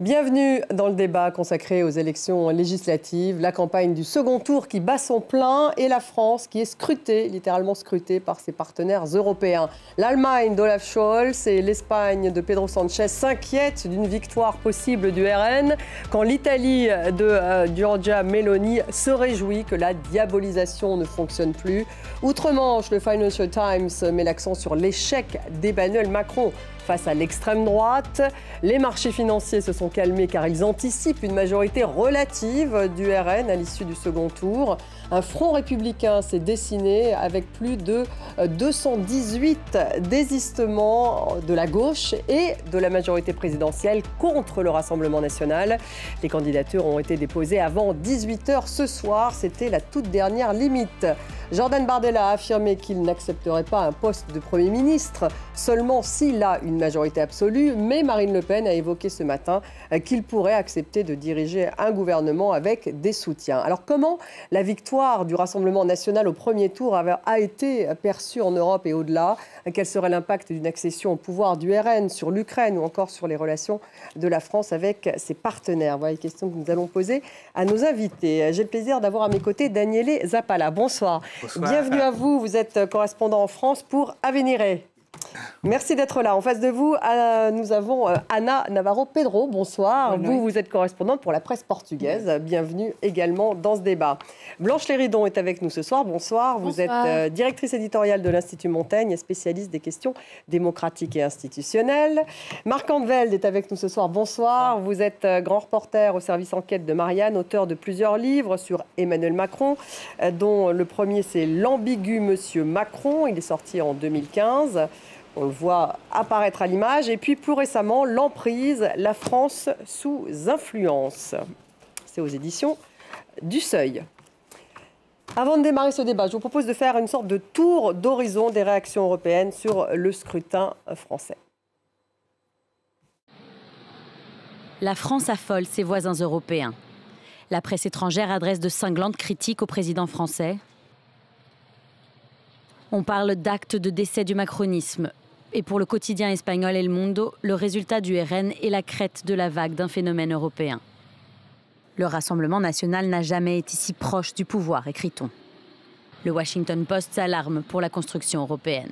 Bienvenue dans le débat consacré aux élections législatives, la campagne du second tour qui bat son plein et la France qui est scrutée, littéralement scrutée par ses partenaires européens. L'Allemagne d'Olaf Scholz et l'Espagne de Pedro Sanchez s'inquiètent d'une victoire possible du RN quand l'Italie de Giorgia Meloni se réjouit que la diabolisation ne fonctionne plus. Outre-Manche, le Financial Times met l'accent sur l'échec d'Emmanuel Macron face à l'extrême droite. Les marchés financiers se sont calmés car ils anticipent une majorité relative du RN à l'issue du second tour. Un front républicain s'est dessiné avec plus de 218 désistements de la gauche et de la majorité présidentielle contre le Rassemblement national. Les candidatures ont été déposées avant 18h ce soir. C'était la toute dernière limite. Jordan Bardella a affirmé qu'il n'accepterait pas un poste de Premier ministre seulement s'il a une majorité absolue, mais Marine Le Pen a évoqué ce matin qu'il pourrait accepter de diriger un gouvernement avec des soutiens. Alors comment la victoire du Rassemblement national au premier tour a été perçue en Europe et au-delà? Quel serait l'impact d'une accession au pouvoir du RN sur l'Ukraine ou encore sur les relations de la France avec ses partenaires? Voilà les questions que nous allons poser à nos invités. J'ai le plaisir d'avoir à mes côtés Daniele Zappala. Bonsoir. Bonsoir. Bienvenue à vous. Vous êtes correspondant en France pour Avenire. Merci d'être là. En face de vous, nous avons Ana Navarro Pedro. Bonsoir. Vous êtes correspondante pour la presse portugaise. Bienvenue également dans ce débat. Blanche Léridon est avec nous ce soir. Bonsoir. Vous êtes directrice éditoriale de l'Institut Montaigne et spécialiste des questions démocratiques et institutionnelles. Marc Andevelde est avec nous ce soir. Bonsoir. Vous êtes grand reporter au service enquête de Marianne, auteur de plusieurs livres sur Emmanuel Macron, dont le premier c'est L'ambigu Monsieur Macron. Il est sorti en 2015. On le voit apparaître à l'image. Et puis, plus récemment, L'emprise, la France sous influence. C'est aux éditions du Seuil. Avant de démarrer ce débat, je vous propose de faire une sorte de tour d'horizon des réactions européennes sur le scrutin français. La France affole ses voisins européens. La presse étrangère adresse de cinglantes critiques au président français. On parle d'actes de décès du macronisme. Et pour le quotidien espagnol El Mundo, le résultat du RN est la crête de la vague d'un phénomène européen. Le Rassemblement national n'a jamais été si proche du pouvoir, écrit-on. Le Washington Post s'alarme pour la construction européenne.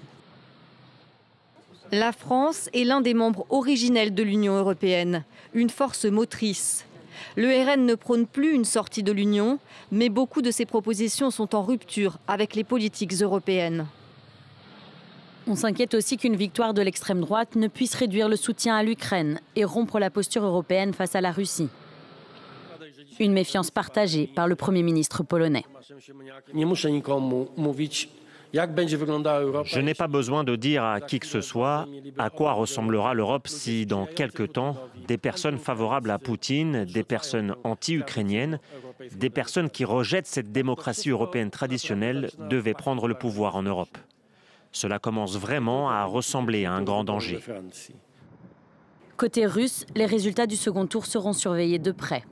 La France est l'un des membres originels de l'Union européenne, une force motrice. Le RN ne prône plus une sortie de l'Union, mais beaucoup de ses propositions sont en rupture avec les politiques européennes. On s'inquiète aussi qu'une victoire de l'extrême droite ne puisse réduire le soutien à l'Ukraine et rompre la posture européenne face à la Russie. Une méfiance partagée par le Premier ministre polonais. Je n'ai pas besoin de dire à qui que ce soit à quoi ressemblera l'Europe si, dans quelque temps, des personnes favorables à Poutine, des personnes anti-ukrainiennes, des personnes qui rejettent cette démocratie européenne traditionnelle devaient prendre le pouvoir en Europe. Cela commence vraiment à ressembler à un grand danger. Côté russe, les résultats du second tour seront surveillés de près.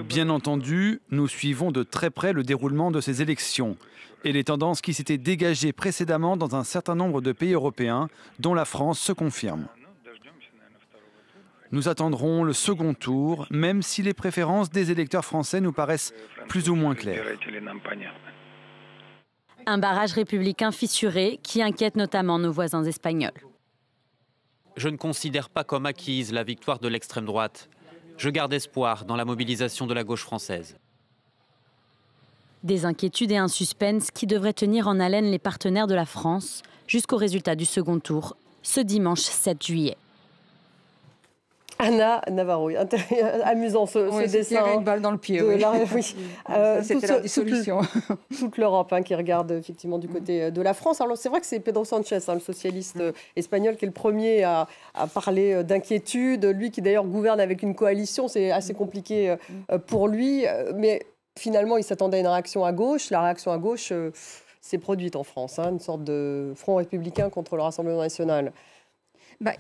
Bien entendu, nous suivons de très près le déroulement de ces élections et les tendances qui s'étaient dégagées précédemment dans un certain nombre de pays européens, dont la France se confirme. Nous attendrons le second tour, même si les préférences des électeurs français nous paraissent plus ou moins claires. Un barrage républicain fissuré qui inquiète notamment nos voisins espagnols. Je ne considère pas comme acquise la victoire de l'extrême droite. Je garde espoir dans la mobilisation de la gauche française. Des inquiétudes et un suspense qui devraient tenir en haleine les partenaires de la France jusqu'au résultat du second tour, ce dimanche 7 juillet. Ana Navarro, amusant ce dessin. Une balle dans le pied. C'était la dissolution. Toute l'Europe qui regarde effectivement du côté de la France. Alors c'est vrai que c'est Pedro Sanchez, le socialiste espagnol, qui est le premier à parler d'inquiétude. Lui qui d'ailleurs gouverne avec une coalition, c'est assez compliqué pour lui. Mais finalement, il s'attendait à une réaction à gauche. La réaction à gauche s'est produite en France, une sorte de front républicain contre le Rassemblement national.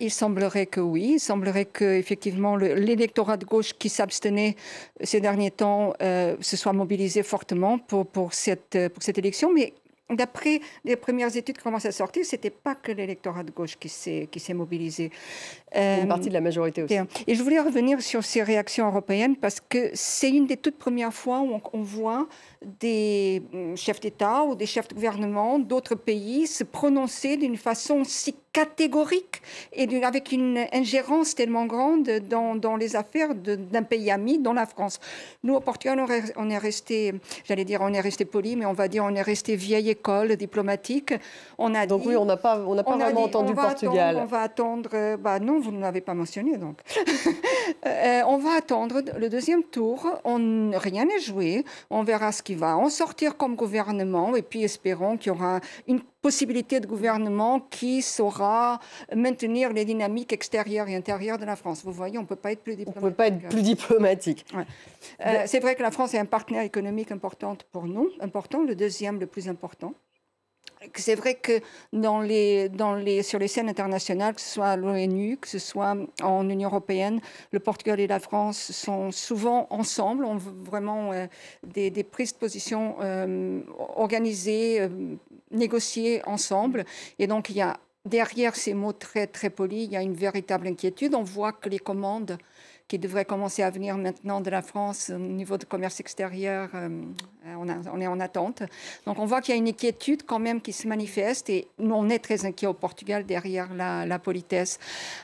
Il semblerait que oui. Il semblerait qu'effectivement l'électorat de gauche qui s'abstenait ces derniers temps se soit mobilisé fortement pour cette élection. Mais d'après les premières études qui commencent à sortir, ce n'était pas que l'électorat de gauche qui s'est mobilisé. Une partie de la majorité aussi. Et je voulais revenir sur ces réactions européennes parce que c'est une des toutes premières fois où on voit des chefs d'État ou des chefs de gouvernement d'autres pays se prononcer d'une façon si catégorique et avec une ingérence tellement grande dans les affaires d'un pays ami, dont la France. Nous, au Portugal, on est resté, j'allais dire, on est resté poli, mais on va dire, on est resté vieille école diplomatique. Donc oui, on n'a pas vraiment entendu le Portugal. On va attendre, non, vous ne l'avez pas mentionné, donc. On va attendre le deuxième tour. Rien n'est joué. On verra ce qui va en sortir comme gouvernement et puis espérons qu'il y aura une possibilité de gouvernement qui saura maintenir les dynamiques extérieures et intérieures de la France. Vous voyez, on ne peut pas être plus diplomatique. On ne peut pas être plus diplomatique. Ouais. C'est vrai que la France est un partenaire économique important pour nous, le deuxième le plus important. C'est vrai que sur les scènes internationales, que ce soit à l'ONU, que ce soit en Union européenne, le Portugal et la France sont souvent ensemble, ont vraiment des prises de position organisées, négociées ensemble. Et donc, il y a derrière ces mots très, très polis, il y a une véritable inquiétude. On voit que les commandes qui devraient commencer à venir maintenant de la France au niveau du commerce extérieur, on est en attente. Donc on voit qu'il y a une inquiétude quand même qui se manifeste et nous on est très inquiets au Portugal derrière la politesse.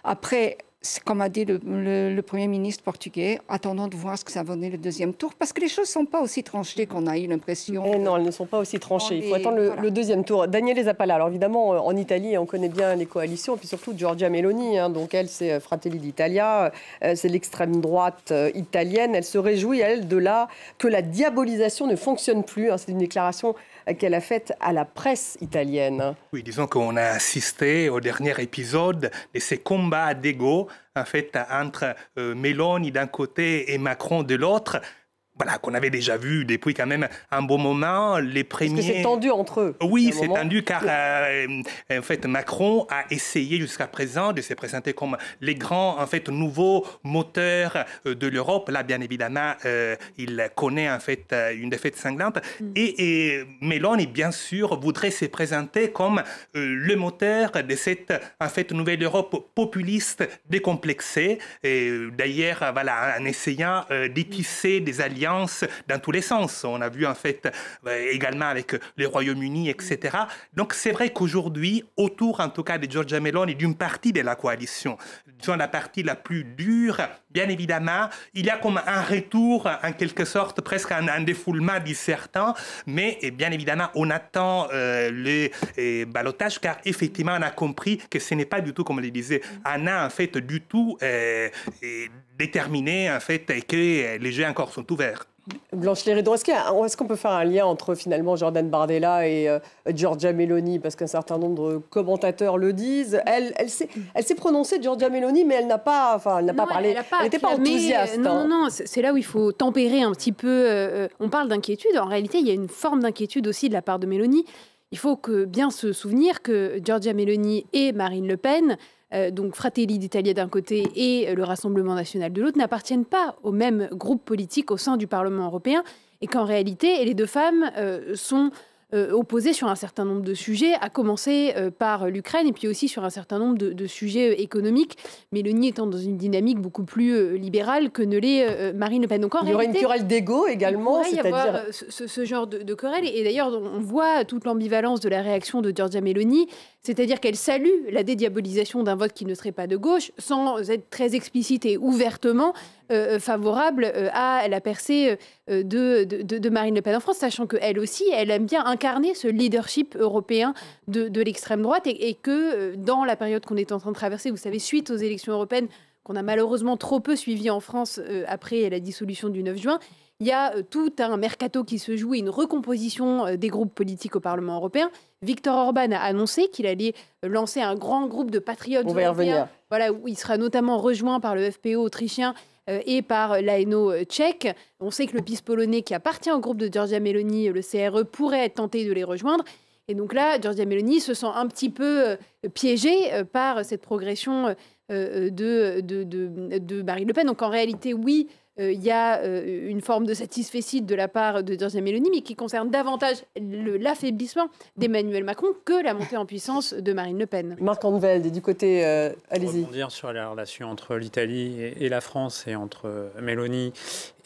Après, comme a dit le Premier ministre portugais, attendons de voir ce que ça va donner le deuxième tour, parce que les choses ne sont pas aussi tranchées qu'on a eu l'impression. Et non, elles ne sont pas aussi tranchées. Il faut attendre le deuxième tour. Daniele Zappala, alors évidemment, en Italie, on connaît bien les coalitions, et puis surtout Giorgia Meloni. Donc elle, c'est Fratelli d'Italia, c'est l'extrême droite italienne. Elle se réjouit, elle, que la diabolisation ne fonctionne plus. C'est une déclaration qu'elle a faite à la presse italienne. Oui, disons qu'on a assisté au dernier épisode de ces combats d'ego en fait, entre Meloni d'un côté et Macron de l'autre. Voilà, qu'on avait déjà vu depuis quand même un bon moment. Les premiers... Parce que c'est tendu entre eux. Oui, c'est tendu car en fait, Macron a essayé jusqu'à présent de se présenter comme les grands nouveaux moteurs de l'Europe. Là, bien évidemment, il connaît en fait une défaite sanglante. Et Meloni, bien sûr, voudrait se présenter comme le moteur de cette nouvelle Europe populiste décomplexée. D'ailleurs, voilà, en essayant de tisser des alliances dans tous les sens. On a vu en fait également avec le Royaume-Uni, etc. Donc c'est vrai qu'aujourd'hui, autour en tout cas de Giorgia Meloni, d'une partie de la coalition, disons la partie la plus dure, bien évidemment, il y a comme un retour en quelque sorte, presque un défoulement de certains, mais bien évidemment on attend le ballottage car effectivement on a compris que ce n'est pas du tout, comme le disait Anna, en fait du tout déterminé en fait et que les jeux encore sont ouverts. Blanche Léridon, est-ce qu'on peut faire un lien entre finalement Jordan Bardella et Giorgia Meloni, parce qu'un certain nombre de commentateurs le disent. Elle s'est prononcée, Giorgia Meloni, mais elle n'a pas parlé. Elle n'était pas enthousiaste. Non, c'est là où il faut tempérer un petit peu. On parle d'inquiétude. En réalité, il y a une forme d'inquiétude aussi de la part de Meloni. Il faut bien se souvenir que Giorgia Meloni et Marine Le Pen, donc Fratelli d'Italia d'un côté et le Rassemblement national de l'autre, n'appartiennent pas au même groupe politique au sein du Parlement européen et qu'en réalité, les deux femmes sont opposées sur un certain nombre de sujets, à commencer par l'Ukraine et puis aussi sur un certain nombre de sujets économiques. Mélanie étant dans une dynamique beaucoup plus libérale que ne l'est Marine Le Pen. Donc, il y aura une querelle d'ego également. Il pourrait y avoir ce genre de querelle. Et d'ailleurs, on voit toute l'ambivalence de la réaction de Giorgia Meloni, c'est-à-dire qu'elle salue la dédiabolisation d'un vote qui ne serait pas de gauche, sans être très explicite et ouvertement favorable à la percée de Marine Le Pen en France, sachant qu'elle aussi, elle aime bien incarner ce leadership européen de l'extrême droite et que dans la période qu'on est en train de traverser, vous savez, suite aux élections européennes, qu'on a malheureusement trop peu suivies en France après la dissolution du 9 juin, il y a tout un mercato qui se joue et une recomposition des groupes politiques au Parlement européen. Viktor Orban a annoncé qu'il allait lancer un grand groupe de patriotes européens, voilà, où il sera notamment rejoint par le FPÖ autrichien et par l'ANO tchèque. On sait que le PiS polonais, qui appartient au groupe de Giorgia Meloni, le CRE, pourrait être tenté de les rejoindre. Et donc là, Giorgia Meloni se sent un petit peu piégée par cette progression de Marine Le Pen. Donc en réalité, oui, il y a une forme de satisfecit de la part de Giorgia Meloni, mais qui concerne davantage l'affaiblissement d'Emmanuel Macron que la montée en puissance de Marine Le Pen. Marc Anvelde, du côté, allez-y. Rebondir sur la relation entre l'Italie et la France et entre Meloni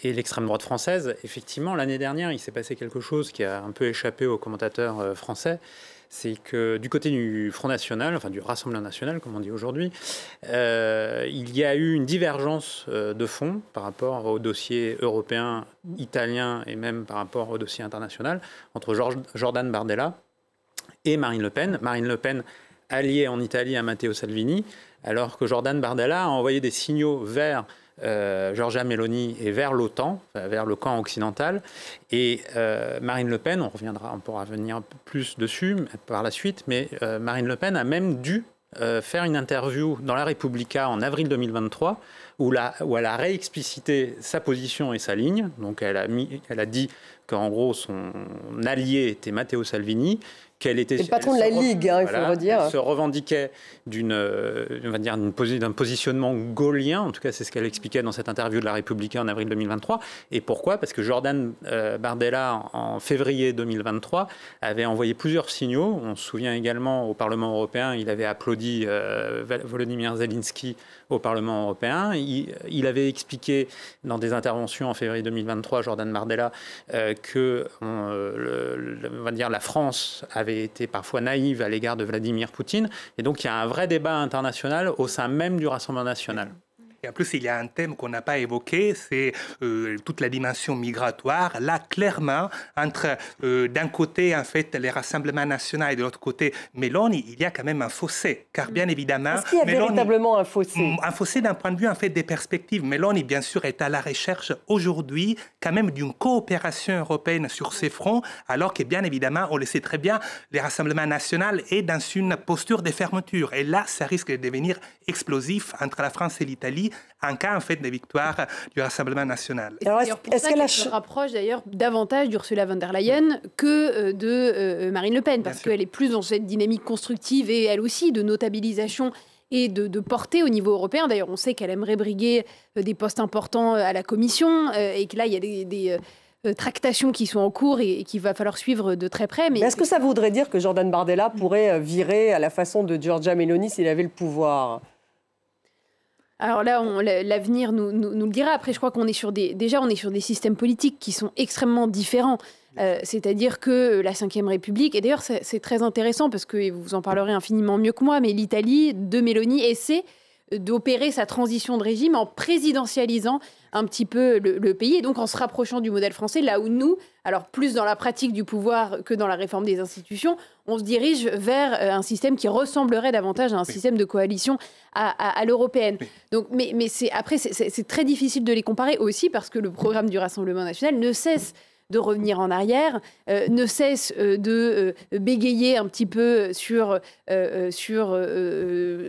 et l'extrême droite française. Effectivement, l'année dernière, il s'est passé quelque chose qui a un peu échappé aux commentateurs français. C'est que du côté du Front National, enfin du Rassemblement National, comme on dit aujourd'hui, il y a eu une divergence de fond par rapport au dossier européen, italien et même par rapport au dossier international entre Jordan Bardella et Marine Le Pen. Marine Le Pen alliée en Italie à Matteo Salvini, alors que Jordan Bardella a envoyé des signaux vers Giorgia Meloni et vers l'OTAN, vers le camp occidental. Et Marine Le Pen, on pourra revenir un peu plus dessus par la suite, mais Marine Le Pen a même dû faire une interview dans La Repubblica en avril 2023 où elle a réexplicité sa position et sa ligne. Donc elle a dit qu'en gros son allié était Matteo Salvini, qu'elle était le patron de la Ligue, il faut le redire. Elle se revendiquait d'un positionnement gaullien, en tout cas c'est ce qu'elle expliquait dans cette interview de La Repubblica en avril 2023. Et pourquoi ? Parce que Jordan Bardella, en février 2023, avait envoyé plusieurs signaux. On se souvient également au Parlement européen, il avait applaudi Volodymyr Zelensky au Parlement européen. Il avait expliqué dans des interventions en février 2023, Jordan Bardella, que la France avait été parfois naïve à l'égard de Vladimir Poutine. Et donc, il y a un vrai débat international au sein même du Rassemblement national. Et en plus, il y a un thème qu'on n'a pas évoqué, c'est toute la dimension migratoire. Là, clairement, entre d'un côté, en fait, les rassemblements nationaux et de l'autre côté, Meloni, il y a quand même un fossé. Car bien évidemment... Est-ce qu'il y a véritablement un fossé ? Un fossé d'un point de vue, en fait, des perspectives. Meloni, bien sûr, est à la recherche aujourd'hui, quand même, d'une coopération européenne sur ces fronts, alors que, bien évidemment, on le sait très bien, les rassemblements nationaux est dans une posture de fermeture. Et là, ça risque de devenir explosif entre la France et l'Italie, en cas en fait de victoire du Rassemblement national. Alors, est-ce qu'elle se rapproche d'ailleurs davantage d'Ursula von der Leyen que de Marine Le Pen, parce qu'elle est plus dans cette dynamique constructive et elle aussi de notabilisation et de portée au niveau européen. D'ailleurs, on sait qu'elle aimerait briguer des postes importants à la Commission et que là, il y a des tractations qui sont en cours et qu'il va falloir suivre de très près. Mais est-ce que ça voudrait dire que Jordan Bardella pourrait virer à la façon de Giorgia Meloni s'il avait le pouvoir ? Alors là, l'avenir nous le dira. Après, je crois qu'on est sur des systèmes politiques qui sont extrêmement différents. C'est-à-dire que la Ve République, et d'ailleurs c'est très intéressant parce que vous en parlerez infiniment mieux que moi, mais l'Italie de Meloni essaie d'opérer sa transition de régime en présidentialisant un petit peu le pays et donc en se rapprochant du modèle français, là où nous, alors plus dans la pratique du pouvoir que dans la réforme des institutions, on se dirige vers un système qui ressemblerait davantage à un système de coalition à l'européenne. Donc, mais c'est très difficile de les comparer aussi parce que le programme du Rassemblement national ne cesse de revenir en arrière, ne cesse de bégayer un petit peu sur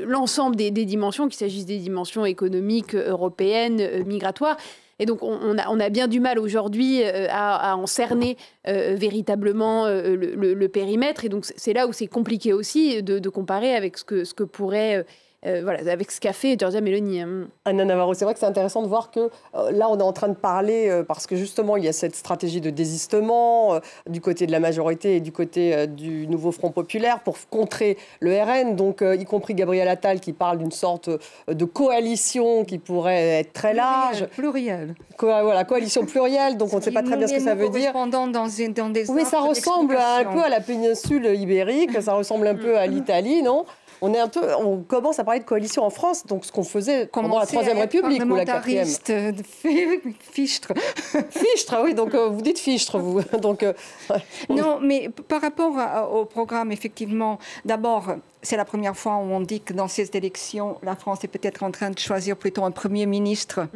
l'ensemble des dimensions, qu'il s'agisse des dimensions économiques, européennes, migratoires. Et donc, on a bien du mal aujourd'hui à en cerner véritablement le périmètre. Et donc, c'est là où c'est compliqué aussi de comparer avec ce que pourrait... avec ce qu'a fait Giorgia Meloni. Anna Navarro, c'est vrai que c'est intéressant de voir que là, on est en train de parler, parce que justement, il y a cette stratégie de désistement du côté de la majorité et du côté du nouveau Front populaire pour contrer le RN, donc y compris Gabriel Attal qui parle d'une sorte de coalition qui pourrait être très large. Plurielle. Voilà, coalition plurielle, donc on ne sait pas très bien ce que ça veut dire. Oui, ça ressemble un peu à la péninsule ibérique, ça ressemble un peu à l'Italie, non ? On commence à parler de coalition en France, donc ce qu'on faisait pendant la Troisième République ou la Quatrième. Fichtre. Fichtre, oui, donc vous dites fichtre, vous. Donc, non, mais par rapport au programme, effectivement, d'abord, c'est la première fois où on dit que dans ces élections, la France est peut-être en train de choisir plutôt un Premier ministre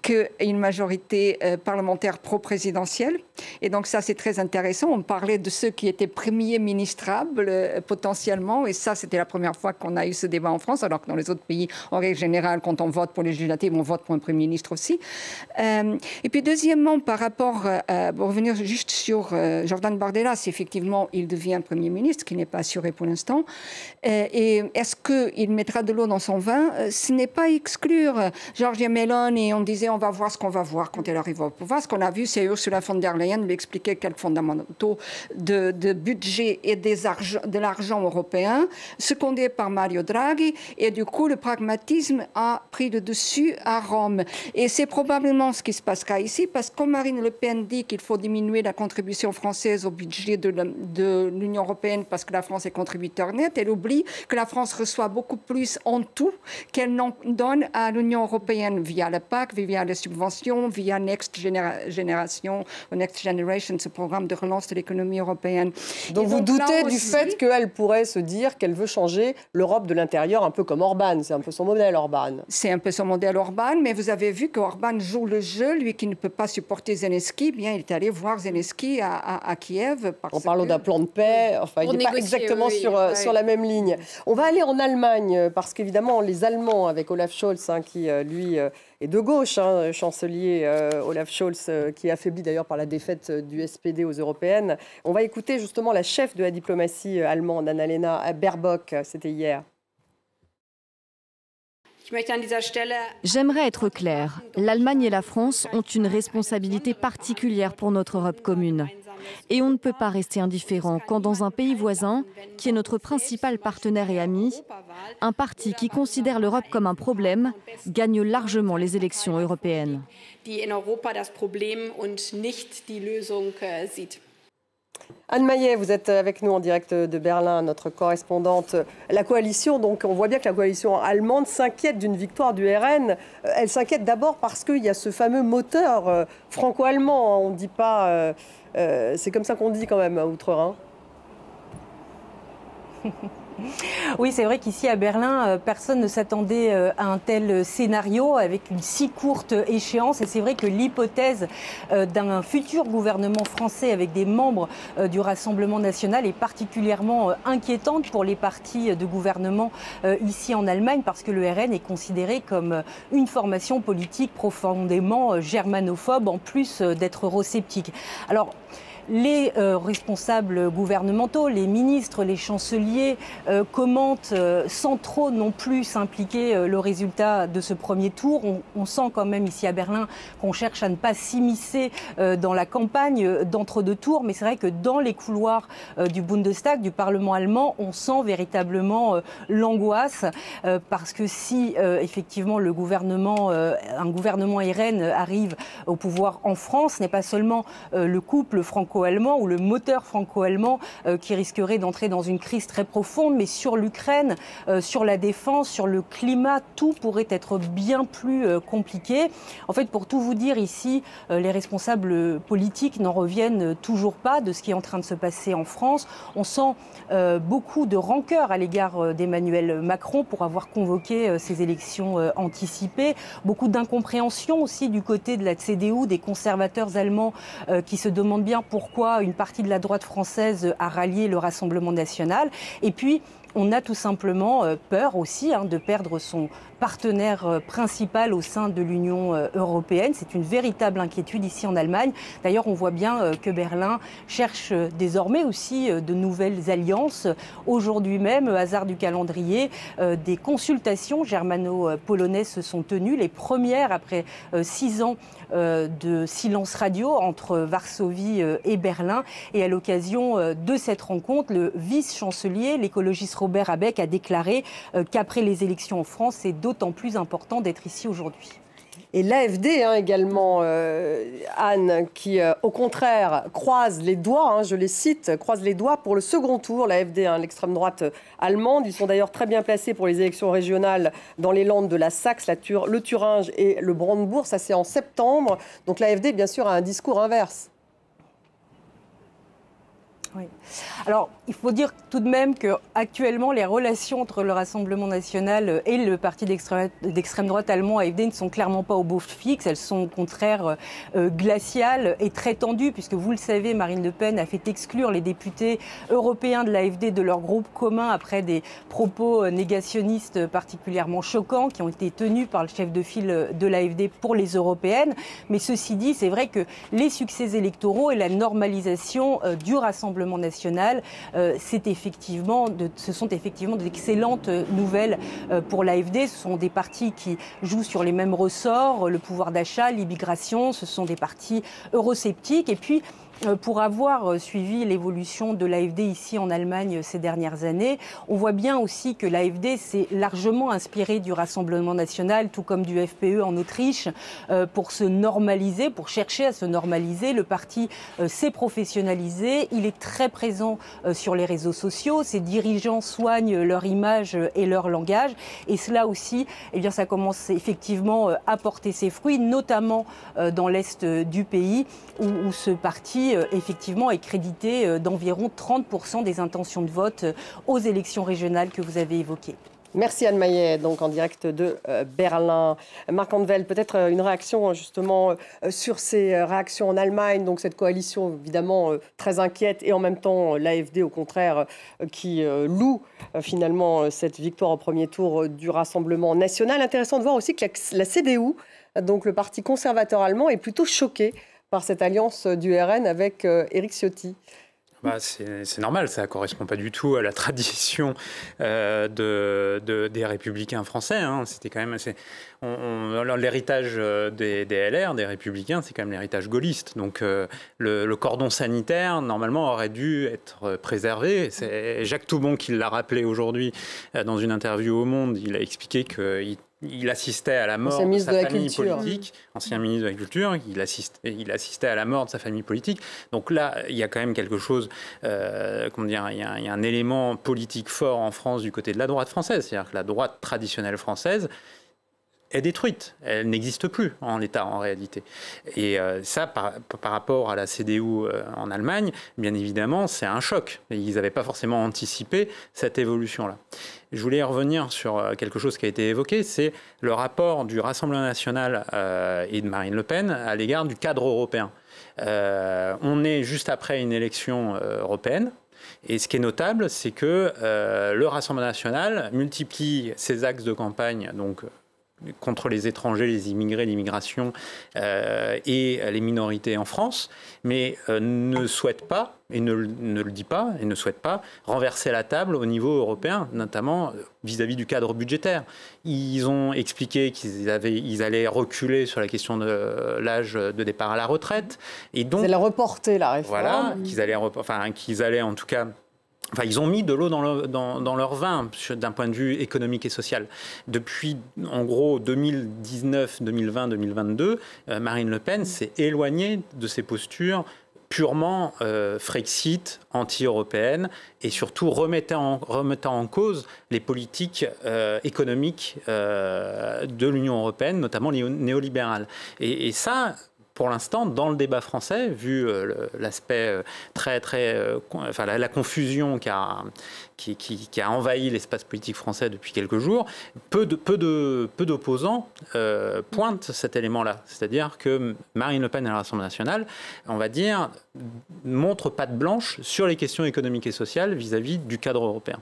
qu'une majorité parlementaire pro-présidentielle. Et donc ça, c'est très intéressant. On parlait de ceux qui étaient premiers ministrables potentiellement. Et ça, c'était la première fois qu'on a eu ce débat en France, alors que dans les autres pays, en règle générale, quand on vote pour les législatives, on vote pour un Premier ministre aussi. Et puis deuxièmement, par rapport, pour revenir juste sur Jordan Bardella, c'est effectivement, il devient Premier ministre, qui n'est pas assuré pour l'instant. Et est-ce qu'il mettra de l'eau dans son vin? Ce n'est pas exclure. Giorgia Meloni, on disait on va voir ce qu'on va voir quand elle arrive au pouvoir. Ce qu'on a vu, c'est Ursula von der Leyen lui expliquer quelques fondamentaux de budget et de l'argent européen, secondé par Mario Draghi. Et du coup, le pragmatisme a pris le dessus à Rome. Et c'est probablement ce qui se passera ici, parce que comme Marine Le Pen dit qu'il faut diminuer la contribution française au budget de l'Union européenne parce que la France est contributeur net, elle oublie que la France reçoit beaucoup plus en tout qu'elle n'en donne à l'Union européenne via la PAC, via les subventions, via Next Generation, ce programme de relance de l'économie européenne. Donc vous doutez du fait qu'elle pourrait se dire qu'elle veut changer l'Europe de l'intérieur, un peu comme Orban. C'est un peu son modèle, Orban. C'est un peu son modèle, Orban, mais vous avez vu qu'Orban joue le jeu, lui qui ne peut pas supporter Zelensky, bien il est allé voir Zelensky à Kiev. En parlant d'un plan de paix, enfin il n'est pas exactement sur la même ligne. On va aller en Allemagne, parce qu'évidemment les Allemands, avec Olaf Scholz, qui lui est de gauche, chancelier Olaf Scholz, qui est affaibli d'ailleurs par la défaite du SPD aux européennes. On va écouter justement la chef de la diplomatie allemande, Annalena Baerbock, c'était hier. J'aimerais être claire. L'Allemagne et la France ont une responsabilité particulière pour notre Europe commune. Et on ne peut pas rester indifférent quand dans un pays voisin, qui est notre principal partenaire et ami, un parti qui considère l'Europe comme un problème gagne largement les élections européennes. Anne Maillet, vous êtes avec nous en direct de Berlin, notre correspondante. La coalition, donc on voit bien que la coalition allemande s'inquiète d'une victoire du RN. Elle s'inquiète d'abord parce qu'il y a ce fameux moteur franco-allemand. On ne dit pas... c'est comme ça qu'on dit quand même, outre-Rhin. Oui, c'est vrai qu'ici à Berlin, personne ne s'attendait à un tel scénario avec une si courte échéance. Et c'est vrai que l'hypothèse d'un futur gouvernement français avec des membres du Rassemblement national est particulièrement inquiétante pour les partis de gouvernement ici en Allemagne, parce que le RN est considéré comme une formation politique profondément germanophobe, en plus d'être eurosceptique. Alors, les responsables gouvernementaux, les ministres, les chanceliers commentent sans trop non plus s'impliquer le résultat de ce premier tour. On sent quand même ici à Berlin qu'on cherche à ne pas s'immiscer dans la campagne d'entre-deux tours, mais c'est vrai que dans les couloirs du Bundestag, du Parlement allemand, on sent véritablement l'angoisse parce que si effectivement un gouvernement RN arrive au pouvoir en France, ce n'est pas seulement le couple franco-allemand ou le moteur franco-allemand qui risquerait d'entrer dans une crise très profonde, mais sur l'Ukraine, sur la défense, sur le climat, tout pourrait être bien plus compliqué. En fait, pour tout vous dire ici, les responsables politiques n'en reviennent toujours pas de ce qui est en train de se passer en France. On sent beaucoup de rancœur à l'égard d'Emmanuel Macron pour avoir convoqué ces élections anticipées. Beaucoup d'incompréhension aussi du côté de la CDU, des conservateurs allemands qui se demandent bien pourquoi une partie de la droite française a rallié le Rassemblement national. Et puis, on a tout simplement peur aussi de perdre son partenaire principal au sein de l'Union européenne. C'est une véritable inquiétude ici en Allemagne. D'ailleurs, on voit bien que Berlin cherche désormais aussi de nouvelles alliances. Aujourd'hui même, hasard du calendrier, des consultations germano-polonaises se sont tenues, les premières après 6 ans de silence radio entre Varsovie et Berlin. Et à l'occasion de cette rencontre, le vice-chancelier, l'écologiste Robert Habeck, a déclaré qu'après les élections en France, c'est d'autant plus important d'être ici aujourd'hui. Et l'AfD également, Anne, qui au contraire croise les doigts, je les cite, croise les doigts pour le second tour. L'AfD, l'extrême droite allemande, ils sont d'ailleurs très bien placés pour les élections régionales dans les Landes de la Saxe, le Thuringe et le Brandebourg. Ça, c'est en septembre. Donc l'AfD, bien sûr, a un discours inverse. Oui. Alors, il faut dire tout de même qu'actuellement, les relations entre le Rassemblement national et le parti d'extrême droite allemand AfD ne sont clairement pas au beau fixe. Elles sont au contraire glaciales et très tendues, puisque vous le savez, Marine Le Pen a fait exclure les députés européens de l'AfD de leur groupe commun après des propos négationnistes particulièrement choquants qui ont été tenus par le chef de file de l'AfD pour les européennes. Mais ceci dit, c'est vrai que les succès électoraux et la normalisation du Rassemblement Rassemblement national, ce sont effectivement d'excellentes nouvelles pour l'AfD. Ce sont des partis qui jouent sur les mêmes ressorts, le pouvoir d'achat, l'immigration, ce sont des partis eurosceptiques. Et puis, pour avoir suivi l'évolution de l'AfD ici en Allemagne ces dernières années, on voit bien aussi que l'AfD s'est largement inspirée du Rassemblement national, tout comme du FPE en Autriche, pour se normaliser, pour chercher à se normaliser. Le parti s'est professionnalisé, il est très présent sur les réseaux sociaux, ses dirigeants soignent leur image et leur langage, et cela aussi, eh bien, ça commence effectivement à porter ses fruits, notamment dans l'est du pays, où ce parti effectivement est crédité d'environ 30% des intentions de vote aux élections régionales que vous avez évoquées. Merci Anne Mayet, donc en direct de Berlin. Marc Andvel, peut-être une réaction justement sur ces réactions en Allemagne, donc cette coalition évidemment très inquiète et en même temps l'AfD au contraire qui loue finalement cette victoire au premier tour du Rassemblement national. Intéressant de voir aussi que la CDU, donc le parti conservateur allemand, est plutôt choqué par cette alliance du RN avec Éric Ciotti. C'est normal, ça ne correspond pas du tout à la tradition des républicains français. Hein. C'était quand même l'héritage des LR, des républicains, c'est quand même l'héritage gaulliste. Donc le cordon sanitaire, normalement, aurait dû être préservé. C'est Jacques Toubon qui l'a rappelé aujourd'hui dans une interview au Monde. Il a expliqué qu'il assistait à la mort de sa famille politique, ancien ministre de la Culture, il assistait à la mort de sa famille politique. Donc là, il y a quand même quelque chose, il y a un élément politique fort en France du côté de la droite française, c'est-à-dire que la droite traditionnelle française est détruite, elle n'existe plus en l'état en réalité. Et ça, par rapport à la CDU en Allemagne, bien évidemment, c'est un choc. Ils n'avaient pas forcément anticipé cette évolution-là. Je voulais revenir sur quelque chose qui a été évoqué, c'est le rapport du Rassemblement national et de Marine Le Pen à l'égard du cadre européen. On est juste après une élection européenne. Et ce qui est notable, c'est que le Rassemblement national multiplie ses axes de campagne, donc contre les étrangers, les immigrés, l'immigration et les minorités en France, mais ne souhaite pas, et ne le dit pas, et ne souhaite pas renverser la table au niveau européen, notamment vis-à-vis du cadre budgétaire. Ils ont expliqué qu'ils allaient reculer sur la question de l'âge de départ à la retraite. Et donc, ils allaient reporter la réforme. Voilà, qu'ils allaient en tout cas... Enfin, ils ont mis de l'eau dans leur vin d'un point de vue économique et social. Depuis, en gros, 2019, 2020, 2022, Marine Le Pen s'est éloignée de ses postures purement Frexit, anti-européenne, et surtout remettant en cause les politiques économiques de l'Union européenne, notamment les néolibérales. Et ça... Pour l'instant, dans le débat français, vu l'aspect la confusion qui a envahi l'espace politique français depuis quelques jours, peu d'opposants pointent cet élément-là. C'est-à-dire que Marine Le Pen et le Rassemblement national, on va dire, montrent patte blanche sur les questions économiques et sociales vis-à-vis du cadre européen.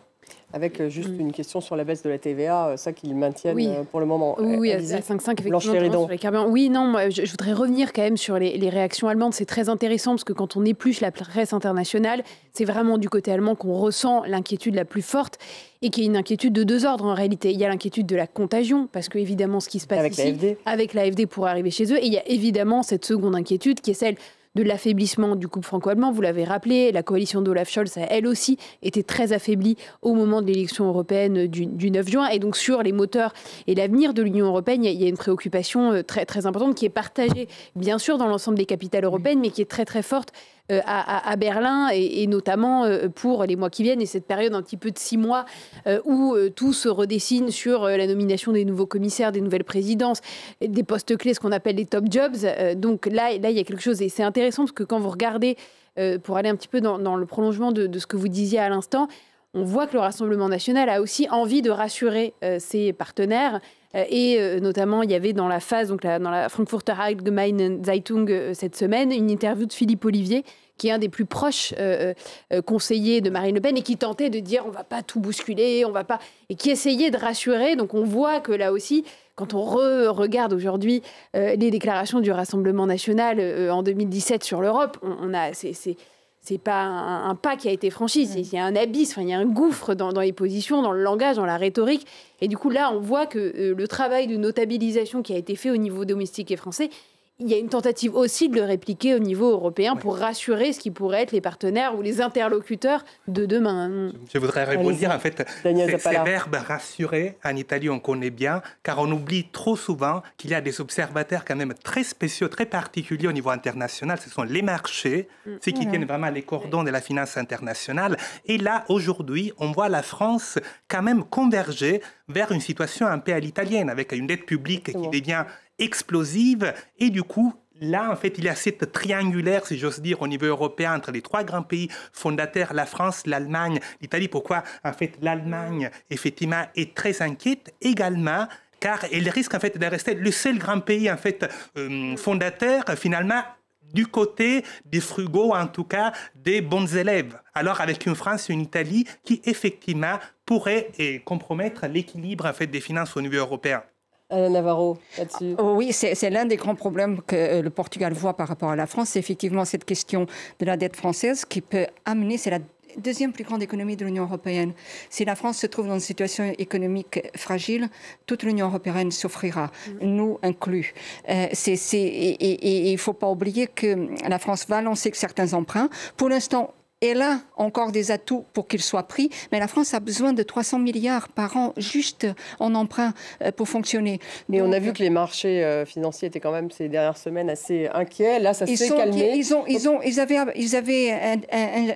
Avec juste une question sur la baisse de la TVA, ça qu'ils maintiennent pour le moment. Oui, à 5,5 effectivement sur les carburants. Oui, non, moi, je voudrais revenir quand même sur les réactions allemandes. C'est très intéressant parce que quand on épluche la presse internationale, c'est vraiment du côté allemand qu'on ressent l'inquiétude la plus forte et qui est une inquiétude de deux ordres en réalité. Il y a l'inquiétude de la contagion parce que évidemment ce qui se passe avec l'AfD pourrait arriver chez eux, et il y a évidemment cette seconde inquiétude qui est celle de l'affaiblissement du couple franco-allemand. Vous l'avez rappelé, la coalition d'Olaf Scholz a elle aussi été très affaiblie au moment de l'élection européenne du 9 juin. Et donc sur les moteurs et l'avenir de l'Union européenne, il y a une préoccupation très, très importante qui est partagée bien sûr dans l'ensemble des capitales européennes, mais qui est très très forte à Berlin et notamment pour les mois qui viennent et cette période un petit peu de 6 mois où tout se redessine sur la nomination des nouveaux commissaires, des nouvelles présidences, des postes clés, ce qu'on appelle les top jobs. Donc là, il y a quelque chose et c'est intéressant parce que quand vous regardez, pour aller un petit peu dans le prolongement de ce que vous disiez à l'instant, on voit que le Rassemblement national a aussi envie de rassurer ses partenaires. Et notamment, il y avait dans la phase, donc dans la Frankfurter Allgemeine Zeitung cette semaine, une interview de Philippe Ollivier, qui est un des plus proches conseillers de Marine Le Pen et qui tentait de dire on ne va pas tout bousculer, on va pas, et qui essayait de rassurer. Donc on voit que là aussi, quand on regarde aujourd'hui les déclarations du Rassemblement national en 2017 sur l'Europe, c'est pas un pas qui a été franchi, il y a un abysse, il y a un gouffre dans les positions, dans le langage, dans la rhétorique. Et du coup, là, on voit que le travail de notabilisation qui a été fait au niveau domestique et français, il y a une tentative aussi de le répliquer au niveau européen pour rassurer ce qui pourrait être les partenaires ou les interlocuteurs de demain. Je voudrais rebondir, en fait, ces verbes rassurer, en Italie, on connaît bien, car on oublie trop souvent qu'il y a des observateurs quand même très spéciaux, très particuliers au niveau international. Ce sont les marchés, ceux qui tiennent vraiment les cordons de la finance internationale. Et là, aujourd'hui, on voit la France quand même converger vers une situation un peu à l'italienne, avec une dette publique qui devient explosive, et du coup, là, en fait, il y a cette triangulaire, si j'ose dire, au niveau européen, entre les trois grands pays fondateurs, la France, l'Allemagne, l'Italie. Pourquoi, en fait, l'Allemagne, effectivement, est très inquiète également, car elle risque, en fait, de rester le seul grand pays, en fait, fondateur, finalement, du côté des frugaux, en tout cas, des bons élèves. Alors, avec une France et une Italie qui, effectivement, pourraient compromettre l'équilibre, en fait, des finances au niveau européen. Anna Navarro, là-dessus. Oui, c'est l'un des grands problèmes que le Portugal voit par rapport à la France. C'est effectivement cette question de la dette française qui peut amener, c'est la deuxième plus grande économie de l'Union européenne. Si la France se trouve dans une situation économique fragile, toute l'Union européenne souffrira, nous inclus. Et il ne faut pas oublier que la France va lancer certains emprunts. Pour l'instant, elle a encore des atouts pour qu'ils soient pris, mais la France a besoin de 300 milliards par an juste en emprunt pour fonctionner. Mais donc, on a vu que les marchés financiers étaient quand même ces dernières semaines assez inquiets. Là, ça s'est calmé. Ils avaient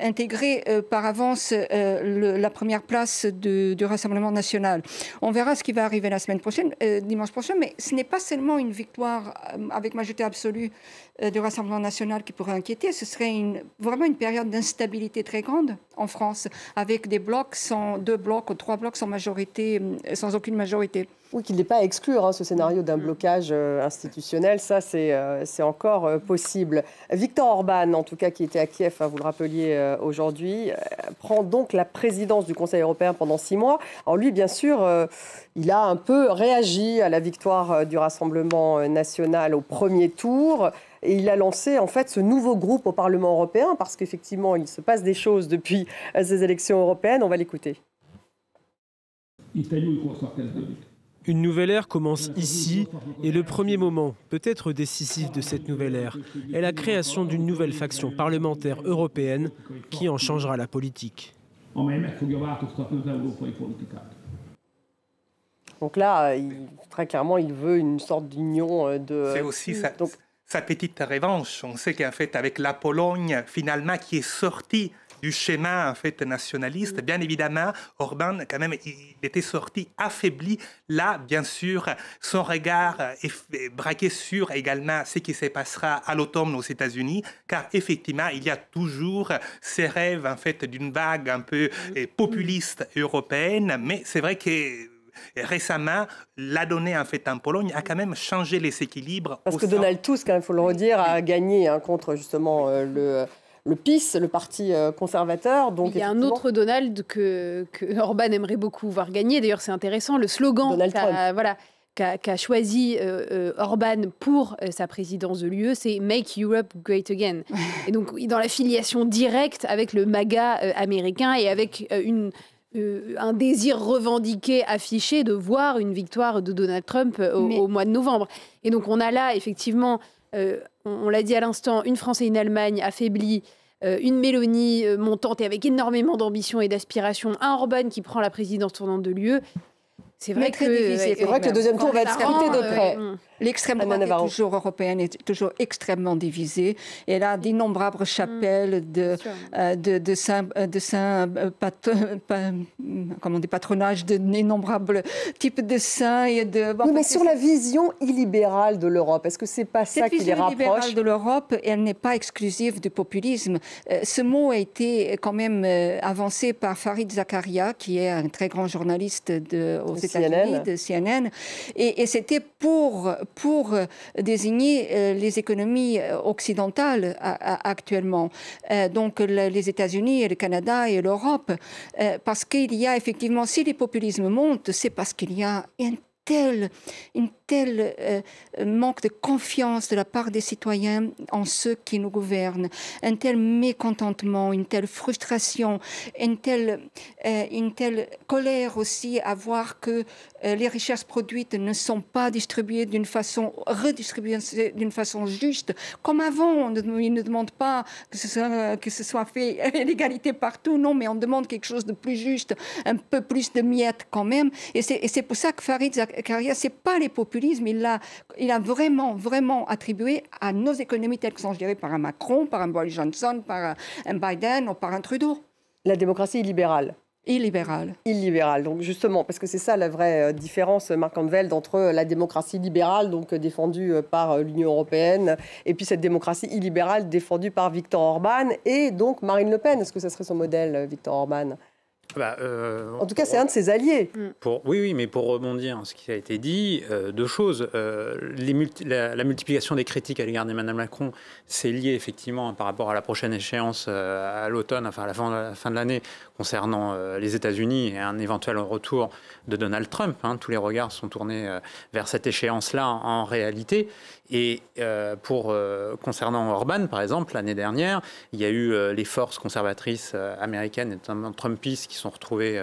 intégré par avance la première place du Rassemblement national. On verra ce qui va arriver la semaine prochaine, dimanche prochain, mais ce n'est pas seulement une victoire avec majorité absolue du Rassemblement national qui pourrait inquiéter, ce serait vraiment une période d'instabilité très grande en France, avec des blocs, deux blocs ou trois blocs sans majorité, sans aucune majorité. Oui, qu'il n'est pas à exclure, ce scénario d'un blocage institutionnel, ça c'est encore possible. Viktor Orban, en tout cas, qui était à Kiev, vous le rappeliez aujourd'hui, prend donc la présidence du Conseil européen pendant 6 mois. Alors lui, bien sûr, il a un peu réagi à la victoire du Rassemblement national au premier tour. Et il a lancé en fait ce nouveau groupe au Parlement européen parce qu'effectivement, il se passe des choses depuis ces élections européennes. On va l'écouter. Une nouvelle ère commence ici et le premier moment, peut-être décisif de cette nouvelle ère, est la création d'une nouvelle faction parlementaire européenne qui en changera la politique. Donc là, très clairement, il veut une sorte d'union de... C'est aussi ça. Sa petite revanche. On sait qu'en fait, avec la Pologne, finalement, qui est sortie du schéma en fait nationaliste, bien évidemment, Orban, quand même, il était sorti affaibli. Là, bien sûr, son regard est braqué sur également ce qui se passera à l'automne aux États-Unis, car effectivement, il y a toujours ces rêves en fait d'une vague un peu populiste européenne, mais c'est vrai que récemment, la donnée en fait en Pologne a quand même changé les équilibres. Parce que Donald Tusk, il faut le redire, a gagné contre justement le PiS, le parti conservateur. Donc, il y a un autre Donald que Orban aimerait beaucoup voir gagner. D'ailleurs, c'est intéressant, le slogan qu'a choisi Orban pour sa présidence de l'UE, c'est « Make Europe Great Again ». Et donc, dans la filiation directe avec le MAGA américain et avec un désir revendiqué, affiché de voir une victoire de Donald Trump au mois de novembre. Et donc on a là effectivement, on l'a dit à l'instant, une France et une Allemagne affaiblies, une Mélanie montante et avec énormément d'ambition et d'aspiration, un Orban qui prend la présidence tournante de l'UE. C'est vrai que le deuxième tour va être scruté de près. L'extrême droite est toujours européenne, est toujours extrêmement divisée. Elle a d'innombrables chapelles patronage d'innombrables types de saints. Oui, mais sur la vision illibérale de l'Europe, est-ce que c'est pas ça qui les rapproche ? Cette vision illibérale de l'Europe, elle n'est pas exclusive du populisme. Ce mot a été quand même avancé par Fareed Zakaria, qui est un très grand journaliste aux États-Unis, de CNN. Et c'était pour désigner les économies occidentales actuellement, donc les États-Unis et le Canada et l'Europe, parce qu'il y a effectivement, si les populismes montent, c'est parce qu'il y a une tel manque de confiance de la part des citoyens en ceux qui nous gouvernent, un tel mécontentement, une telle frustration, une telle colère aussi à voir que les richesses produites ne sont pas distribuées redistribuées d'une façon juste, comme avant. Ils ne demandent pas que ce soit fait l'égalité partout, non, mais on demande quelque chose de plus juste, un peu plus de miettes quand même. Et c'est pour ça que Fareed Zakaria, c'est pas les populismes, il a vraiment attribué à nos économies telles qu'elles sont gérées par un Macron, par un Boris Johnson, par un Biden ou par un Trudeau. La démocratie illibérale. Illibérale. Donc justement, parce que c'est ça la vraie différence, Marc Anveld, entre la démocratie libérale, donc défendue par l'Union européenne, et puis cette démocratie illibérale défendue par Viktor Orban et donc Marine Le Pen. Est-ce que ça serait son modèle, Viktor Orban ? En tout cas, c'est un de ses alliés. Oui, mais pour rebondir sur ce qui a été dit, deux choses. La multiplication des critiques à l'égard d'Emmanuel Macron, c'est lié effectivement par rapport à la prochaine échéance à l'automne, enfin à la fin de l'année, concernant les États-Unis et un éventuel retour de Donald Trump. Tous les regards sont tournés vers cette échéance-là en réalité. Et concernant Orban, par exemple, l'année dernière, il y a eu les forces conservatrices américaines, et notamment trumpistes, qui sont retrouvées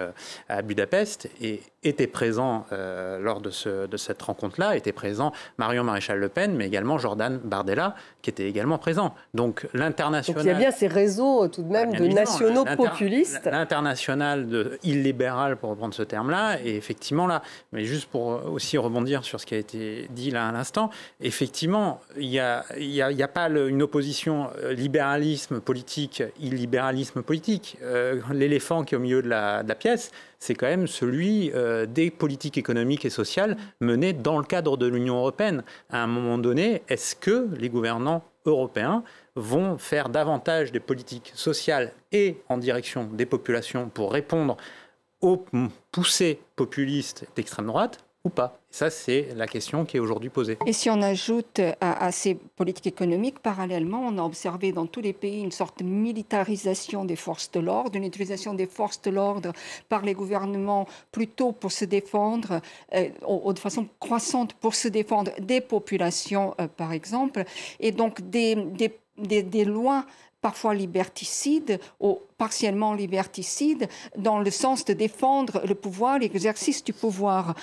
à Budapest et étaient présents lors de cette rencontre-là, étaient présents Marion Maréchal Le Pen, mais également Jordan Bardella, qui était également présent. Donc l'international... Donc il y a bien ces réseaux tout de même de nationaux populistes. L'international illibéral, pour reprendre ce terme-là, et effectivement là, mais juste pour aussi rebondir sur ce qui a été dit là à l'instant, effectivement, il n'y a pas une opposition libéralisme politique, illibéralisme politique. L'éléphant qui est au milieu de la pièce, c'est quand même celui des politiques économiques et sociales menées dans le cadre de l'Union européenne. À un moment donné, est-ce que les gouvernants européens vont faire davantage des politiques sociales et en direction des populations pour répondre aux poussées populistes d'extrême droite ou pas? Ça, c'est la question qui est aujourd'hui posée. Et si on ajoute à ces politiques économiques, parallèlement, on a observé dans tous les pays une sorte de militarisation des forces de l'ordre, une utilisation des forces de l'ordre par les gouvernements plutôt pour se défendre, de façon croissante pour se défendre des populations, par exemple, et donc des lois parfois liberticides ou partiellement liberticides, dans le sens de défendre le pouvoir, l'exercice du pouvoir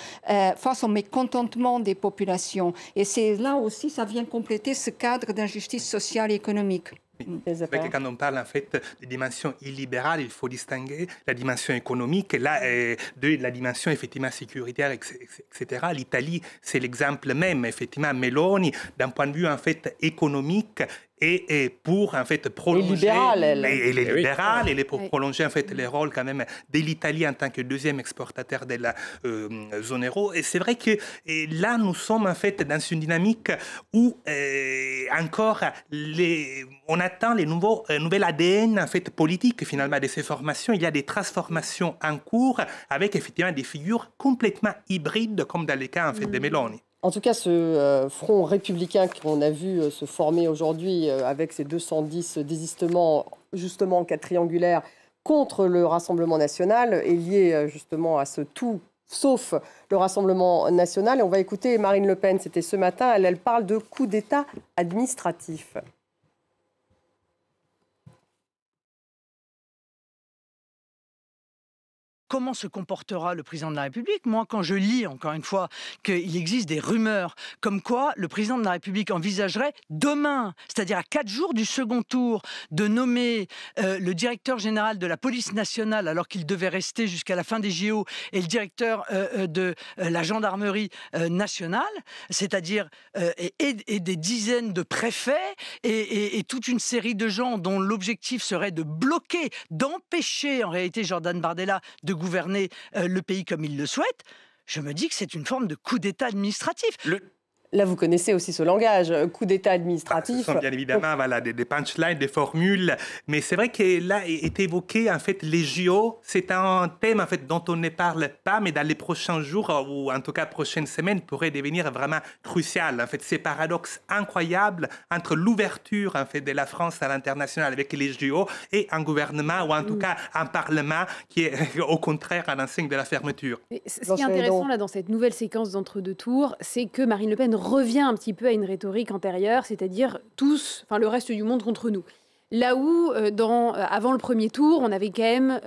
face au mécontentement des populations. Et c'est là aussi, ça vient compléter ce cadre d'injustice sociale et économique. C'est vrai que quand on parle en fait de dimension illibérale, il faut distinguer la dimension économique de la dimension effectivement sécuritaire, etc. L'Italie, c'est l'exemple même, effectivement, Meloni, d'un point de vue en fait économique, et pour en fait prolonger elle est libérale, elle est pour prolonger en fait les rôles quand même de l'Italie en tant que deuxième exportateur de la zone euro. Et c'est vrai que là nous sommes en fait dans une dynamique où encore on attend les nouvelles ADN en fait politique finalement de ces formations. Il y a des transformations en cours avec effectivement des figures complètement hybrides comme dans le cas en fait de Meloni. En tout cas, ce front républicain qu'on a vu se former aujourd'hui avec ses 210 désistements justement en cas triangulaire contre le Rassemblement national est lié justement à ce tout sauf le Rassemblement national. Et on va écouter Marine Le Pen, c'était ce matin, elle parle de coup d'État administratif. Comment se comportera le président de la République? Moi, quand je lis, encore une fois, qu'il existe des rumeurs comme quoi le président de la République envisagerait demain, c'est-à-dire à 4 jours du second tour, de nommer le directeur général de la police nationale, alors qu'il devait rester jusqu'à la fin des JO, et le directeur de la gendarmerie nationale, c'est-à-dire et des dizaines de préfets et toute une série de gens dont l'objectif serait de bloquer, d'empêcher en réalité Jordan Bardella de gouverner le pays comme il le souhaite, je me dis que c'est une forme de coup d'État administratif. Là, vous connaissez aussi ce langage, coup d'État administratif. Ce sont bien évidemment des punchlines, des formules, mais c'est vrai que là est évoqué en fait les JO. C'est un thème en fait dont on ne parle pas, mais dans les prochains jours ou en tout cas prochaines semaines pourrait devenir vraiment crucial. En fait, ces paradoxes incroyables entre l'ouverture en fait de la France à l'international avec les JO et un gouvernement ou en tout cas un parlement qui est au contraire à l'enseigne de la fermeture. Ce qui est intéressant là dans cette nouvelle séquence d'entre-deux tours, c'est que Marine Le Pen revient un petit peu à une rhétorique antérieure, c'est-à-dire le reste du monde contre nous. Là où, avant le premier tour, on avait quand même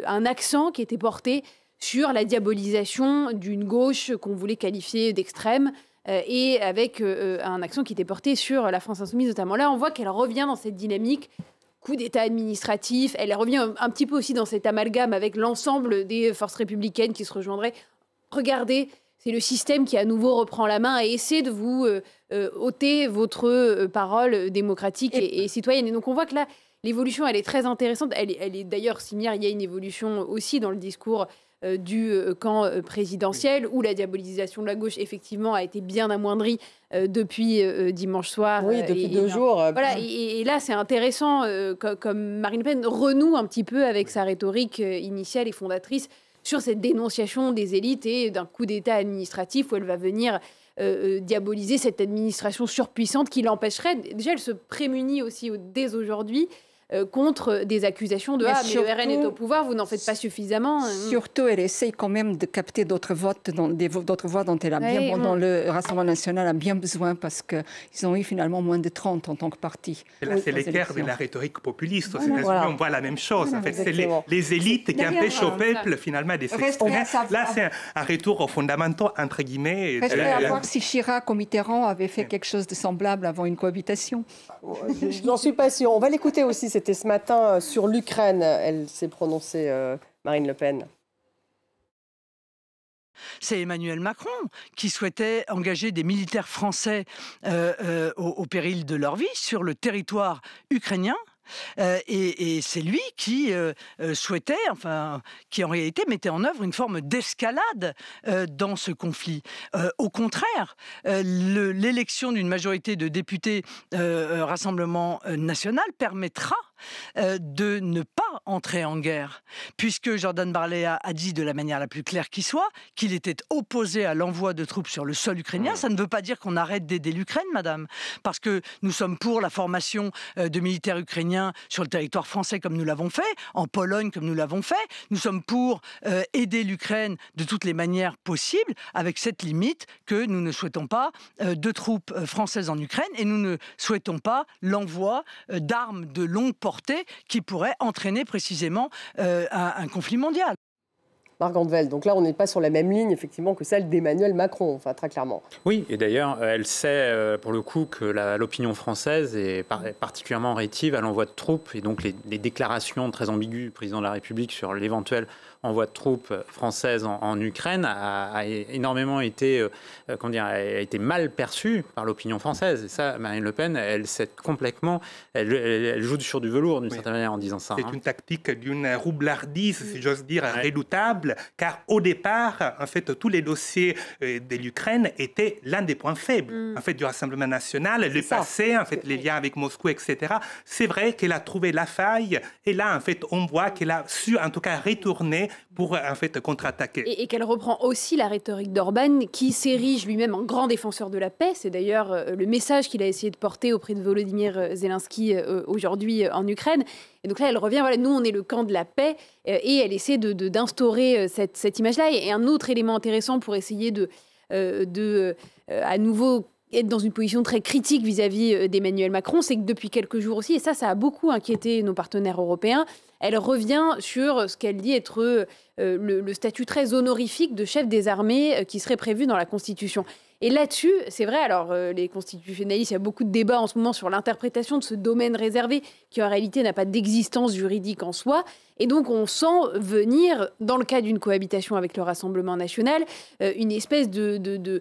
un accent qui était porté sur la diabolisation d'une gauche qu'on voulait qualifier d'extrême, et avec un accent qui était porté sur la France insoumise notamment. Là, on voit qu'elle revient dans cette dynamique coup d'État administratif. Elle revient un petit peu aussi dans cet amalgame avec l'ensemble des forces républicaines qui se rejoindraient. Regardez, c'est le système qui à nouveau reprend la main et essaie de vous ôter votre parole démocratique et citoyenne. Et donc on voit que là, l'évolution, elle est très intéressante. Elle est d'ailleurs similaire. Il y a une évolution aussi dans le discours du camp présidentiel, où la diabolisation de la gauche, effectivement, a été bien amoindrie depuis dimanche soir. Oui, depuis 2 jours. Voilà, et là, c'est intéressant, comme Marine Le Pen renoue un petit peu avec sa rhétorique initiale et fondatrice sur cette dénonciation des élites et d'un coup d'État administratif où elle va venir diaboliser cette administration surpuissante qui l'empêcherait. Déjà, elle se prémunit aussi dès aujourd'hui contre des accusations de « Ah, mais le RN est au pouvoir, vous n'en faites pas suffisamment ». Surtout, elle essaye quand même de capter d'autres votes, d'autres voix dont elle a dont le Rassemblement national a bien besoin parce qu'ils ont eu finalement moins de 30 en tant que parti. Et là, c'est l'écart de la rhétorique populiste. Aux États-Unis, on voit la même chose. En fait, c'est les élites qui empêchent au peuple finalement de s'exprimer. Là, c'est un retour aux fondamentaux, entre guillemets. Reste à voir si Chirac ou Mitterrand avaient fait quelque chose de semblable avant une cohabitation. Je n'en suis pas sûre. On va l'écouter aussi. C'était ce matin sur l'Ukraine. Elle s'est prononcée, Marine Le Pen. C'est Emmanuel Macron qui souhaitait engager des militaires français au péril de leur vie sur le territoire ukrainien. Et c'est lui qui souhaitait, qui en réalité mettait en œuvre une forme d'escalade dans ce conflit. Au contraire, l'élection d'une majorité de députés Rassemblement national permettra de ne pas entrer en guerre, puisque Jordan Bardella a dit de la manière la plus claire qui soit qu'il était opposé à l'envoi de troupes sur le sol ukrainien. Ça ne veut pas dire qu'on arrête d'aider l'Ukraine, madame, parce que nous sommes pour la formation de militaires ukrainiens sur le territoire français comme nous l'avons fait, en Pologne comme nous l'avons fait. Nous sommes pour aider l'Ukraine de toutes les manières possibles, avec cette limite que nous ne souhaitons pas de troupes françaises en Ukraine et nous ne souhaitons pas l'envoi d'armes de longue portée qui pourrait entraîner précisément un conflit mondial. Marc Andvel, donc là, on n'est pas sur la même ligne, effectivement, que celle d'Emmanuel Macron, très clairement. Oui, et d'ailleurs, elle sait, pour le coup, que l'opinion française est particulièrement rétive à l'envoi de troupes, et donc les déclarations très ambiguës du président de la République sur l'éventuel envoi de troupes françaises en Ukraine a énormément été, a été mal perçu par l'opinion française. Et ça, Marine Le Pen, elle sait complètement, elle joue sur du velours d'une certaine manière en disant ça. C'est une tactique d'une roublardise, si j'ose dire, redoutable, car au départ, en fait, tous les dossiers de l'Ukraine étaient l'un des points faibles, en fait, du Rassemblement national, le passé, en fait, les liens avec Moscou, etc. C'est vrai qu'elle a trouvé la faille, et là, en fait, on voit qu'elle a su, en tout cas, retourner pour en fait contre-attaquer. Et qu'elle reprend aussi la rhétorique d'Orban, qui s'érige lui-même en grand défenseur de la paix. C'est d'ailleurs le message qu'il a essayé de porter auprès de Volodymyr Zelensky aujourd'hui en Ukraine. Et donc là, elle revient, voilà, nous, on est le camp de la paix, et elle essaie d'instaurer cette image-là. Et un autre élément intéressant pour essayer à nouveau être dans une position très critique vis-à-vis d'Emmanuel Macron, c'est que depuis quelques jours aussi, et ça a beaucoup inquiété nos partenaires européens, elle revient sur ce qu'elle dit être le statut très honorifique de chef des armées qui serait prévu dans la Constitution. Et là-dessus, c'est vrai, alors les constitutionnalistes, il y a beaucoup de débats en ce moment sur l'interprétation de ce domaine réservé qui en réalité n'a pas d'existence juridique en soi. Et donc on sent venir, dans le cas d'une cohabitation avec le Rassemblement national, une espèce de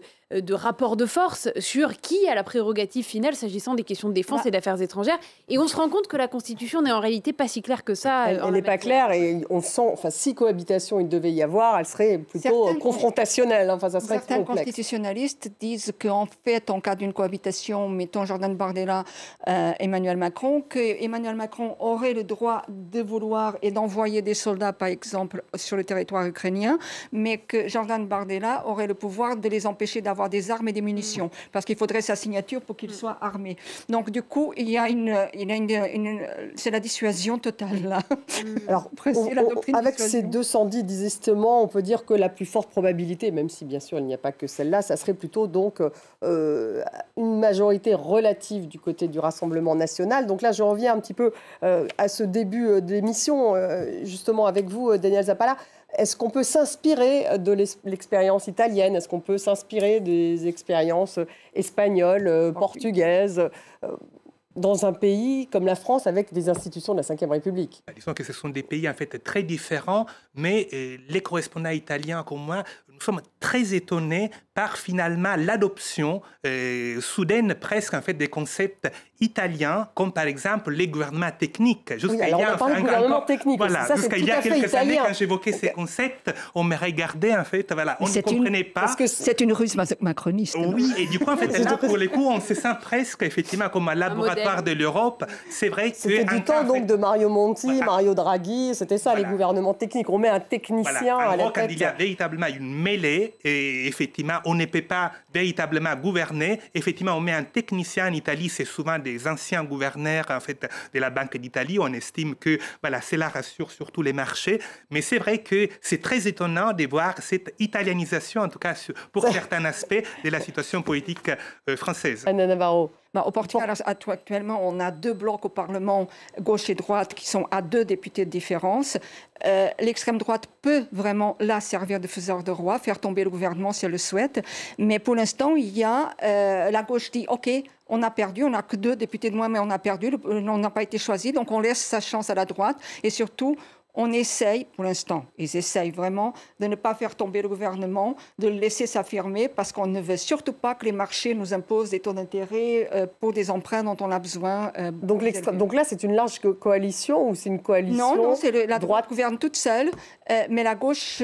rapport de force sur qui a la prérogative finale s'agissant des questions de défense et d'affaires étrangères. Et on se rend compte que la Constitution n'est en réalité pas si claire que ça. Elle n'est pas claire et on sent, enfin, si cohabitation il devait y avoir, elle serait plutôt confrontationnelle. Enfin, ça serait certains complexe. constitutionnalistes disent qu'en fait, en cas d'une cohabitation, mettons Jordan Bardella, Emmanuel Macron, qu'Emmanuel Macron aurait le droit de vouloir et d'envoyer des soldats, par exemple, sur le territoire ukrainien, mais que Jordan Bardella aurait le pouvoir de les empêcher d'avoir des armes et des munitions, parce qu'il faudrait sa signature pour qu'il soit armé. Donc, du coup, c'est la dissuasion totale, là. Alors, avec ces 210 désistements, on peut dire que la plus forte probabilité, même si bien sûr il n'y a pas que celle-là, ça serait plutôt donc une majorité relative du côté du Rassemblement national. Donc là, je reviens un petit peu à ce début d'émission, justement avec vous, Daniel Zappala. Est-ce qu'on peut s'inspirer de l'expérience italienne? Est-ce qu'on peut s'inspirer des expériences espagnoles, portugaises, dans un pays comme la France avec des institutions de la Ve République? Disons que ce sont des pays en fait très différents, mais les correspondants italiens comme moi, nous sommes très étonnés par finalement l'adoption soudaine presque en fait des concepts italiens, comme par exemple les gouvernements techniques. Oui, alors on parle de gouvernement technique. Voilà, jusqu'à il y a quelques années, quand j'évoquais ces concepts, on me regardait en fait, voilà, on ne comprenait pas. Parce que c'est une ruse macroniste. Oui, et du coup, en fait, là, pour les coups, on se sent presque effectivement comme un laboratoire de l'Europe. C'est vrai que c'était du temps donc de Mario Monti, Mario Draghi, c'était ça les gouvernements techniques. On met un technicien à la tête. Quand il y a véritablement une mêlée, et effectivement, on ne peut pas véritablement gouverner. Effectivement, on met un technicien en Italie, c'est souvent des anciens gouverneurs en fait de la Banque d'Italie. On estime que voilà, cela rassure sur tous les marchés. Mais c'est vrai que c'est très étonnant de voir cette italianisation, en tout cas pour certains aspects de la situation politique française. Anna Navarro. Au Portugal, actuellement, on a 2 blocs au Parlement, gauche et droite, qui sont à 2 députés de différence. L'extrême droite peut vraiment là servir de faiseur de roi, faire tomber le gouvernement si elle le souhaite. Mais pour l'instant, il y a la gauche dit OK, on a perdu, on n'a que 2 députés de moins, mais on a perdu, on n'a pas été choisi, donc on laisse sa chance à la droite. Et surtout, on essaye, pour l'instant, ils essayent vraiment de ne pas faire tomber le gouvernement, de le laisser s'affirmer, parce qu'on ne veut surtout pas que les marchés nous imposent des taux d'intérêt pour des emprunts dont on a besoin. Donc là, c'est une large coalition ou c'est une coalition? Non, la droite gouverne toute seule, mais la gauche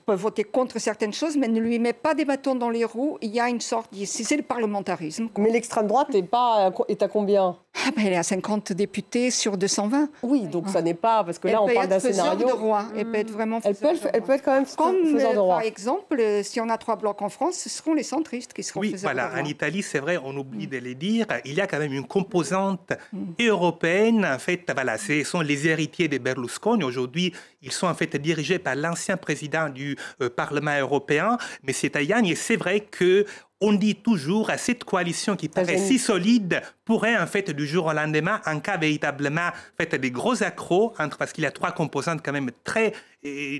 peut voter contre certaines choses, mais ne lui met pas des bâtons dans les roues. Il y a une sorte, c'est le parlementarisme. Mais l'extrême droite est à combien? Elle est à 50 députés sur 220. Oui, donc ça n'est pas... Parce que là, on parle d'un scénario... De roi. Elle peut être vraiment elle peut être quand même faiseur de roi. Par exemple, si on a 3 blocs en France, ce seront les centristes qui seront faiseurs de roi. En Italie, c'est vrai, on oublie de le dire, il y a quand même une composante européenne. En fait, voilà, ce sont les héritiers de Berlusconi. Aujourd'hui, ils sont en fait dirigés par l'ancien président du Parlement européen, mais c'est Tajani. Et c'est vrai que on dit toujours à cette coalition qui paraît si solide pourrait en fait du jour au lendemain, en cas véritablement fait des gros accros parce qu'il y a 3 composantes quand même très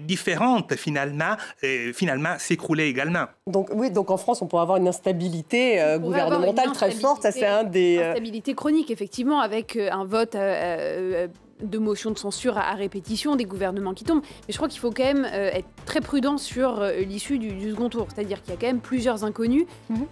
différentes finalement s'écrouler également. Donc oui, donc en France on pourrait avoir une instabilité gouvernementale très forte. Ça c'est un des instabilité chronique effectivement avec un vote de motions de censure à répétition, des gouvernements qui tombent. Mais je crois qu'il faut quand même être très prudent sur l'issue du second tour. C'est-à-dire qu'il y a quand même plusieurs inconnus.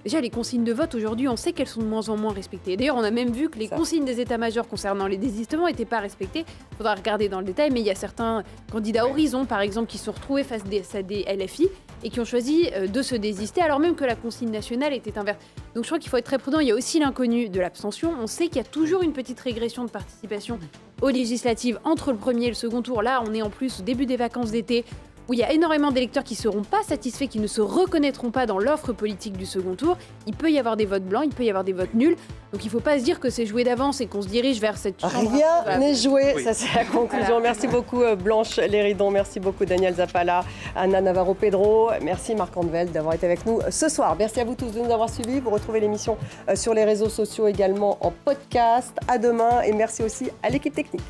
Déjà, les consignes de vote, aujourd'hui, on sait qu'elles sont de moins en moins respectées. D'ailleurs, on a même vu que les consignes des états-majors concernant les désistements n'étaient pas respectées. Il faudra regarder dans le détail, mais il y a certains candidats Horizon, par exemple, qui se sont retrouvés face à des LFI et qui ont choisi de se désister, alors même que la consigne nationale était inverse. Donc je crois qu'il faut être très prudent. Il y a aussi l'inconnu de l'abstention. On sait qu'il y a toujours une petite régression de participation aux législatives entre le premier et le second tour. Là, on est en plus au début des vacances d'été, où il y a énormément d'électeurs qui ne seront pas satisfaits, qui ne se reconnaîtront pas dans l'offre politique du second tour. Il peut y avoir des votes blancs, il peut y avoir des votes nuls. Donc il ne faut pas se dire que c'est joué d'avance et qu'on se dirige vers cette chambre. Rien n'est joué, ça c'est la conclusion. Merci beaucoup Blanche Léridon, merci beaucoup Daniel Zappala, Anna Navarro Pedro, merci Marc Andevelde d'avoir été avec nous ce soir. Merci à vous tous de nous avoir suivis. Vous retrouvez l'émission sur les réseaux sociaux également en podcast. À demain et merci aussi à l'équipe technique.